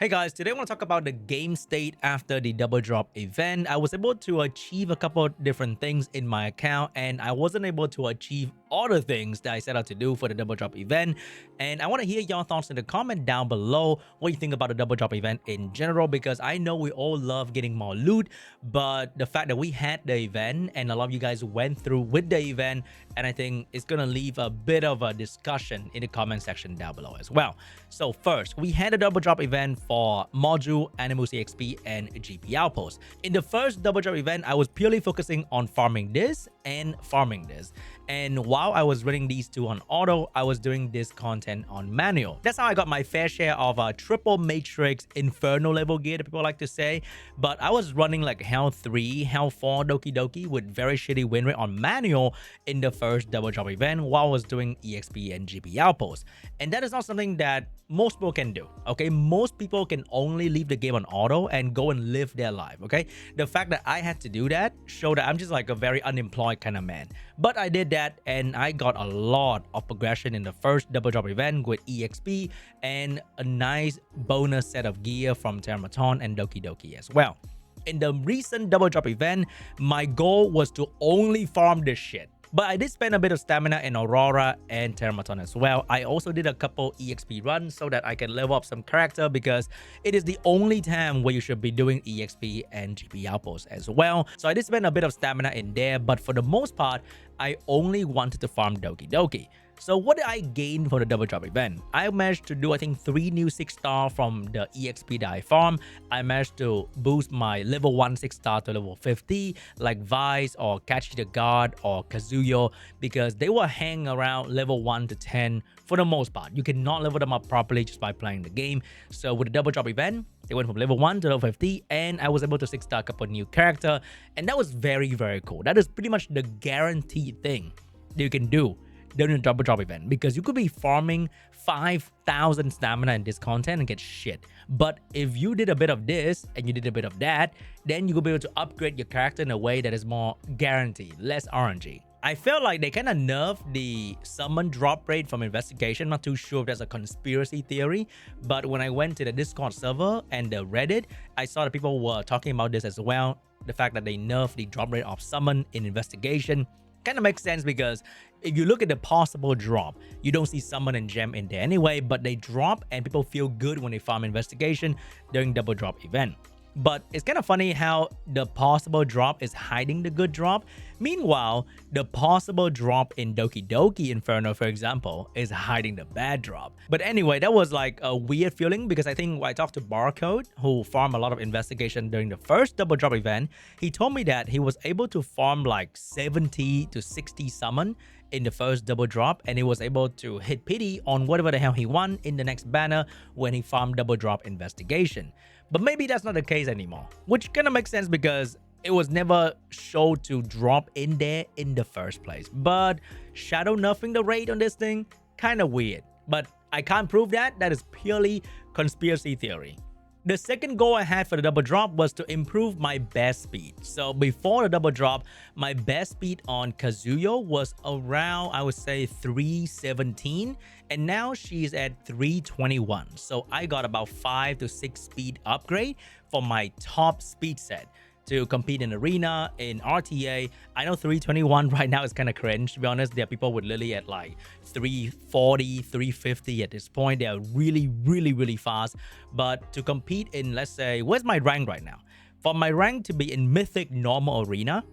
Hey guys, today I want to talk about the game state after the double drop event. I was able to achieve a couple of different things in my account, and I wasn't able to achieve all the things that I set out to do for the double drop event. And I want to hear your thoughts in the comment down below what you think about the double drop event in general, because I know we all love getting more loot, but the fact that we had the event and a lot of you guys went through with the event, and I think it's gonna leave a bit of a discussion in the comment section down below as well. So first, we had a double drop event for module, animals exp, and GP outpost. In the first double drop event, I was purely focusing on farming this and farming this. And while I was running these two on auto, I was doing this content on manual. That's how I got my fair share of triple matrix inferno level gear that people like to say. But I was running like Hell 3, Hell 4 Doki Doki with very shitty win rate on manual in the first double drop event while I was doing EXP and GP outpost. And that is not something that most people can do, okay? Most people can only leave the game on auto and go and live their life, okay? The fact that I had to do that showed that I'm just like a very unemployed kind of man. But I did that and I got a lot of progression in the first double drop event with EXP and a nice bonus set of gear from Termaton and Doki Doki as well. In the recent double drop event, my goal was to only farm this shit. But I did spend a bit of stamina in Aurora and Termaton as well. I also did a couple EXP runs so that I can level up some character, because it is the only time where you should be doing EXP and GP outposts as well. So I did spend a bit of stamina in there, but for the most part, I only wanted to farm Doki Doki. So what did I gain for the double drop event? I managed to do, I think, 3 new 6-star from the EXP that I farmed. I managed to boost my level 1 6-star to level 50, like Vice or Kachi the God or Kazuyo, because they were hanging around level 1 to 10 for the most part. You cannot level them up properly just by playing the game. So with the double drop event, they went from level 1 to level 50, and I was able to 6-star a couple new character, and that was very, very cool. That is pretty much the guaranteed thing that you can do during the double drop event, because you could be farming 5,000 stamina in this content and get shit. But if you did a bit of this and you did a bit of that, then you could be able to upgrade your character in a way that is more guaranteed, less RNG. I felt like they kind of nerfed the summon drop rate from investigation. I'm not too sure if that's a conspiracy theory, but when I went to the Discord server and the Reddit, I saw that people were talking about this as well. The fact that they nerfed the drop rate of summon in investigation kind of makes sense, because if you look at the possible drop, you don't see summon and gem in there anyway, but they drop and people feel good when they farm investigation during double drop event. But it's kind of funny how the possible drop is hiding the good drop. Meanwhile, the possible drop in Doki Doki Inferno, for example, is hiding the bad drop. But anyway, that was like a weird feeling, because I think when I talked to Barcode, who farmed a lot of investigation during the first double drop event, he told me that he was able to farm like 70 to 60 summon in the first double drop, and he was able to hit pity on whatever the hell he won in the next banner when he farmed double drop investigation. But maybe that's not the case anymore, which kind of makes sense because it was never showed to drop in there in the first place. But shadow nerfing the rate on this thing, kind of weird. But I can't prove that. That is purely conspiracy theory. The second goal I had for the double drop was to improve my best speed. So before the double drop, my best speed on Kazuyo was around, I would say, 317, and now she's at 321. So I got about 5 to 6 speed upgrade for my top speed set to compete in arena, in RTA. I know 321 right now is kind of cringe, to be honest. There are people with Lily at like 340, 350 at this point. They are really, really, really fast. But to compete in, let's say, where's my rank right now? For my rank to be in Mythic normal arena,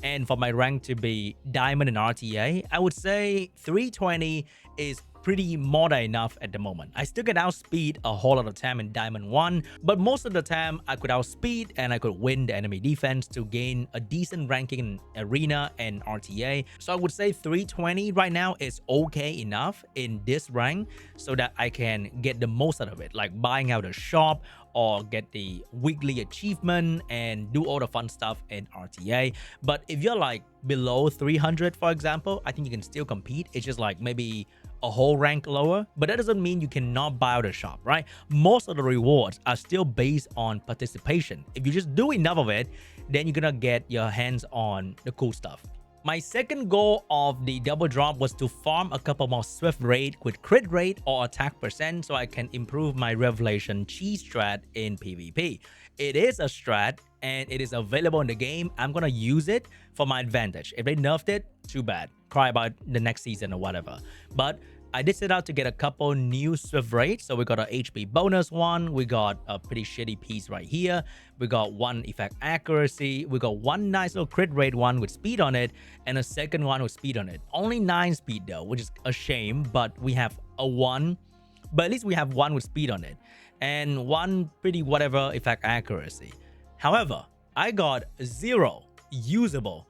and for my rank to be Diamond in RTA, I would say 320 is pretty more than enough at the moment. I still can outspeed a whole lot of time in Diamond 1, but most of the time I could outspeed and I could win the enemy defense to gain a decent ranking in Arena and RTA. So I would say 320 right now is okay enough in this rank so that I can get the most out of it, like buying out a shop or get the weekly achievement and do all the fun stuff in RTA. But if you're like below 300, for example, I think you can still compete. It's just like maybe a whole rank lower, but that doesn't mean you cannot buy out a shop, right? Most of the rewards are still based on participation. If you just do enough of it, then you're gonna get your hands on the cool stuff. My second goal of the double drop was to farm a couple more swift rate with crit rate or attack percent so I can improve my revelation chi strat in PvP. It is a strat and it is available in the game. I'm gonna use it for my advantage. If they nerfed it, too bad. Cry about the next season or whatever. But I did set out to get a couple new swift rates. So we got a HP bonus one. We got a pretty shitty piece right here. We got one effect accuracy. We got one nice little crit rate one with speed on it. And a second one with speed on it. Only 9 speed though, which is a shame. But we have a 1. But at least we have 1 with speed on it. And 1 pretty whatever effect accuracy. However, I got 0 usable,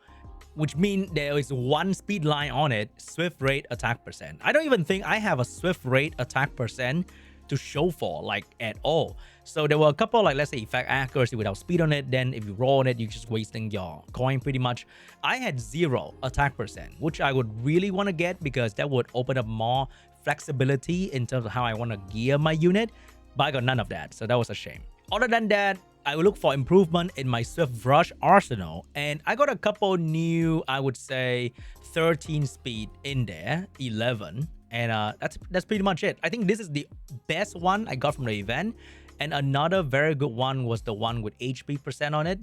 which means there is 1 speed line on it, swift rate attack percent. I don't even think I have a swift rate attack percent to show for, like, at all. So there were a couple, like, let's say effect accuracy without speed on it. Then if you roll on it, you're just wasting your coin pretty much. I had 0 attack percent, which I would really want to get because that would open up more flexibility in terms of how I want to gear my unit. But I got none of that, so that was a shame. Other than that, I will look for improvement in my Swift Rush arsenal, and I got a couple new, I would say, 13 speed in there, 11, and that's pretty much it. I think this is the best one I got from the event, and another very good one was the one with HP percent on it,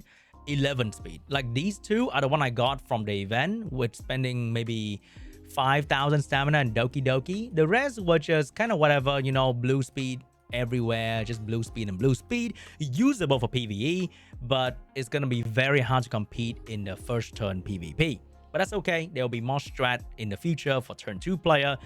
11 speed. Like, these two are the one I got from the event with spending maybe 5,000 stamina and Doki Doki. The rest were just kind of whatever, you know, blue speed everywhere, just blue speed and blue speed, usable for PvE, but it's gonna be very hard to compete in the first turn PvP. But that's okay, there will be more strat in the future for turn 2 player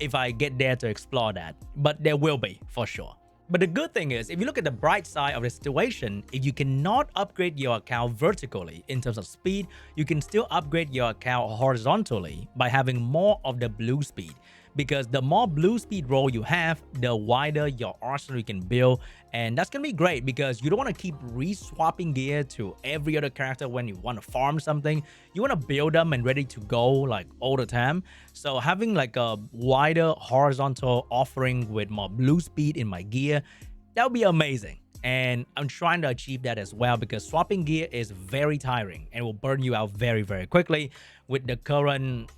if I get there to explore that, but there will be for sure. But the good thing is, if you look at the bright side of the situation, if you cannot upgrade your account vertically in terms of speed, you can still upgrade your account horizontally by having more of the blue speed. Because the more blue speed roll you have, the wider your arsenal you can build. And that's going to be great because you don't want to keep re-swapping gear to every other character when you want to farm something. You want to build them and ready to go like all the time. So having like a wider horizontal offering with more blue speed in my gear, that would be amazing. And I'm trying to achieve that as well because swapping gear is very tiring and will burn you out very, very quickly with the current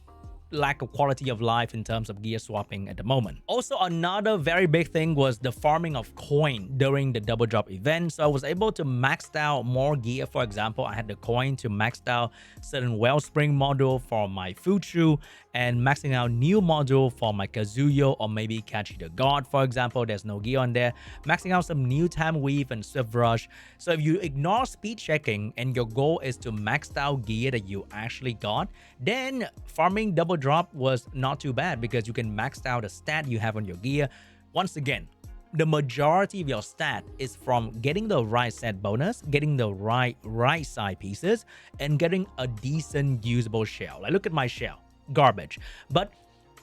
lack of quality of life in terms of gear swapping at the moment. Also, another very big thing was the farming of coin during the double drop event. So I was able to max out more gear. For example, I had the coin to max out certain wellspring module for my Fuchu and maxing out new module for my Kazuyo or maybe Kachi the God, for example. There's no gear on there. Maxing out some new time weave and swift rush. So if you ignore speed checking and your goal is to max out gear that you actually got, then farming double drop was not too bad because you can max out the stat you have on your gear. Once again, the majority of your stat is from getting the right set bonus, getting the right side pieces, and getting a decent usable shell. Like, look at my shell. Garbage. But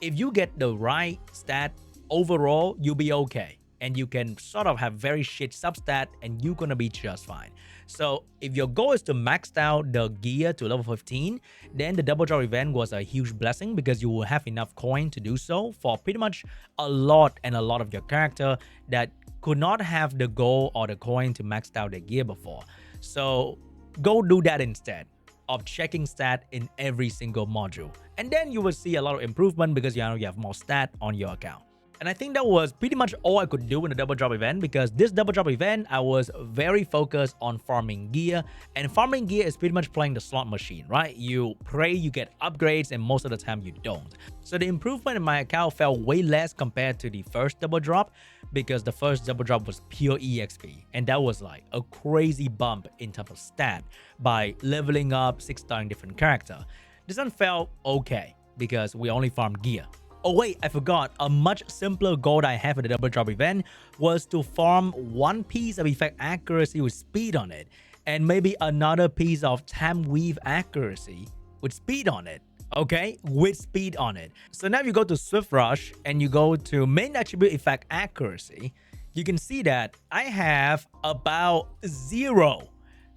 if you get the right stat overall, you'll be okay. And you can sort of have very shit substat and you're gonna be just fine. So if your goal is to max out the gear to level 15, then the double drop event was a huge blessing because you will have enough coin to do so for pretty much a lot of your character that could not have the goal or the coin to max out their gear before. So go do that instead of checking stat in every single module. And then you will see a lot of improvement because you know you have more stat on your account. And I think that was pretty much all I could do in the double drop event because this double drop event, I was very focused on farming gear. And farming gear is pretty much playing the slot machine, right? You pray you get upgrades and most of the time you don't. So the improvement in my account felt way less compared to the first double drop because the first double drop was pure EXP. And that was like a crazy bump in terms of stat by leveling up 6-star different character. This one felt okay because we only farmed gear. Oh wait, I forgot. A much simpler goal that I have at the double drop event was to farm one piece of effect accuracy with speed on it and maybe another piece of time weave accuracy with speed on it. Okay, with speed on it. So now if you go to Swift Rush and you go to main attribute effect accuracy, you can see that I have about 0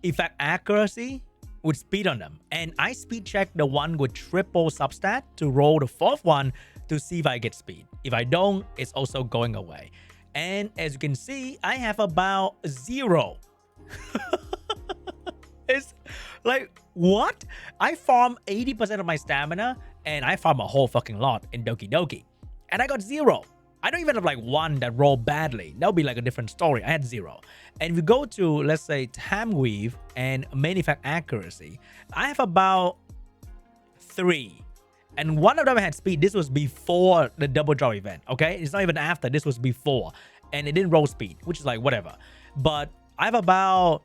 effect accuracy with speed on them. And I speed check the one with triple substat to roll the 4th one to see if I get speed. If I don't, it's also going away. And as you can see, I have about 0. It's like What? I farm 80% of my stamina and I farm a whole fucking lot in Doki Doki. And I got 0. I don't even have like one that rolled badly. That would be like a different story. I had 0. And if you go to, let's say, Time Weave and Main Effect Accuracy, I have about 3. And one of them had speed. This was before the double drop event, okay? It's not even after. This was before. And it didn't roll speed, which is like whatever. But I have about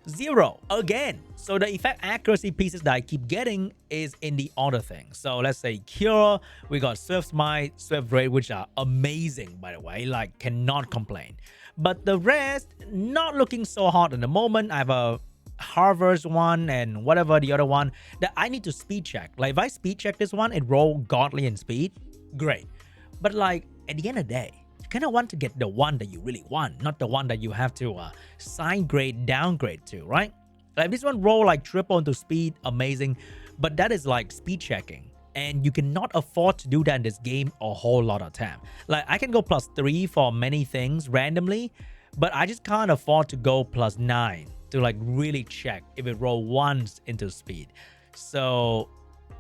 0 again. So the effect accuracy pieces that I keep getting is in the other things. So let's say Cure, we got Swift Smite, Swift Raid, which are amazing, by the way. Like, cannot complain. But the rest, not looking so hot in the moment. I have a Harvard's one and whatever the other one that I need to speed check. Like if I speed check this one, it roll godly in speed, great. But like at the end of the day, you kind of want to get the one that you really want, not the one that you have to sign grade, downgrade to, right? Like this one roll like triple into speed, amazing. But that is like speed checking. And you cannot afford to do that in this game a whole lot of time. Like I can go +3 for many things randomly, but I just can't afford to go +9 to like really check if it roll once into speed. So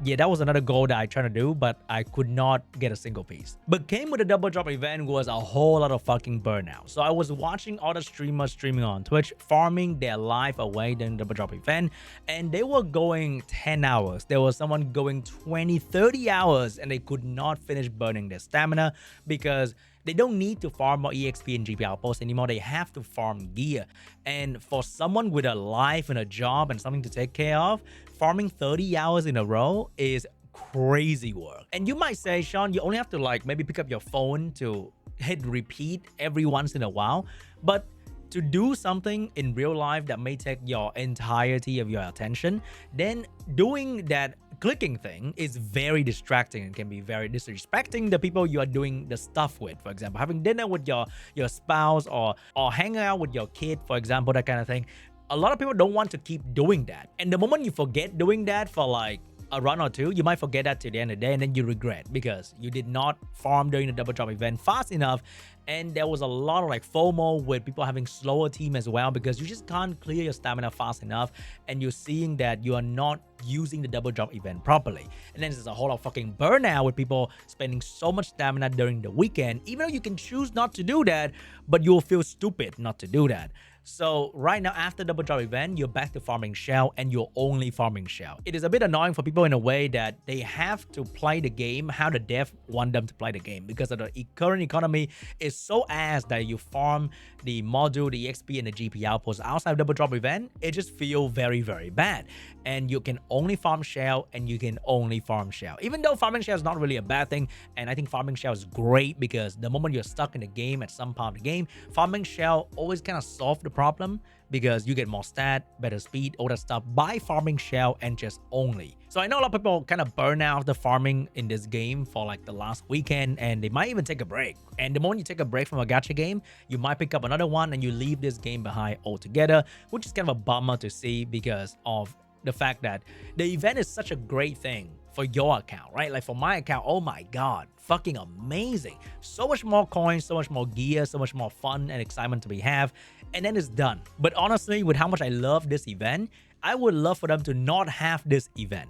yeah, that was another goal that I tried to do, but I could not get a single piece. But came with the double drop event was a whole lot of fucking burnout. So I was watching other streamers streaming on Twitch, farming their life away during the double drop event, and they were going 10 hours. There was someone going 20, 30 hours, and they could not finish burning their stamina because they don't need to farm more EXP and GP outposts anymore. They have to farm gear. And for someone with a life and a job and something to take care of, farming 30 hours in a row is crazy work. And you might say, Sean, you only have to like maybe pick up your phone to hit repeat every once in a while. But to do something in real life that may take your entirety of your attention, then doing that clicking thing is very distracting and can be very disrespecting the people you are doing the stuff with. For example, having dinner with your spouse or hanging out with your kid, for example, that kind of thing. A lot of people don't want to keep doing that. And the moment you forget doing that for like a run or two, you might forget that to the end of the day and then you regret because you did not farm during the double drop event fast enough. And there was a lot of like FOMO with people having slower team as well because you just can't clear your stamina fast enough and you're seeing that you are not using the double drop event properly. And then there's a whole lot of fucking burnout with people spending so much stamina during the weekend, even though you can choose not to do that, but you'll feel stupid not to do that. So right now, after double drop event, you're back to farming shell and you're only farming shell. It is a bit annoying for people in a way that they have to play the game how the dev want them to play the game because of the current economy is so ass that you farm the module, the XP, and the GP outposts outside of double drop event. It just feels very, very bad. And you can only farm shell and you can only farm shell. Even though farming shell is not really a bad thing, and I think farming shell is great because the moment you're stuck in the game at some part of the game, farming shell always kind of solve the problem because you get more stat, better speed, all that stuff by farming shell and just only. So I know a lot of people kind of burn out the farming in this game for like the last weekend and they might even take a break. And the moment you take a break from a gacha game, you might pick up another one and you leave this game behind altogether, which is kind of a bummer to see because of the fact that the event is such a great thing for your account, right? Like for my account, oh my god, fucking amazing. So much more coins, so much more gear, so much more fun and excitement to be have, and then it's done. But honestly, with how much I love this event, I would love for them to not have this event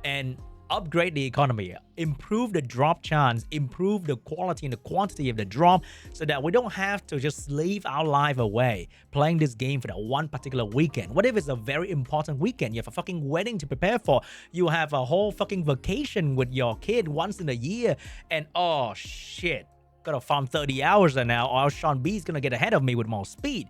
and upgrade the economy, improve the drop chance, improve the quality and the quantity of the drop so that we don't have to just slave our life away playing this game for that one particular weekend. What if it's a very important weekend? You have a fucking wedding to prepare for. You have a whole fucking vacation with your kid once in a year and oh shit, gotta farm 30 hours now or else Sean B is gonna get ahead of me with more speed.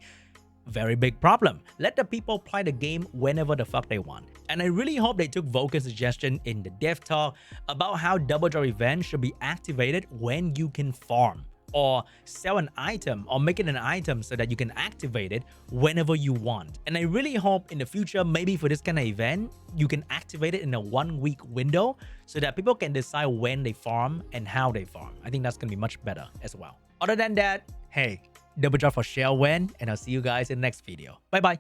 Very big problem. Let the people play the game whenever the fuck they want. And I really hope they took Vulcan's suggestion in the dev talk about how double drop events should be activated when you can farm or sell an item or make it an item so that you can activate it whenever you want. And I really hope in the future, maybe for this kind of event, you can activate it in a 1 week window so that people can decide when they farm and how they farm. I think that's going to be much better as well. Other than that, hey, double drop for shell when, and I'll see you guys in the next video. Bye bye.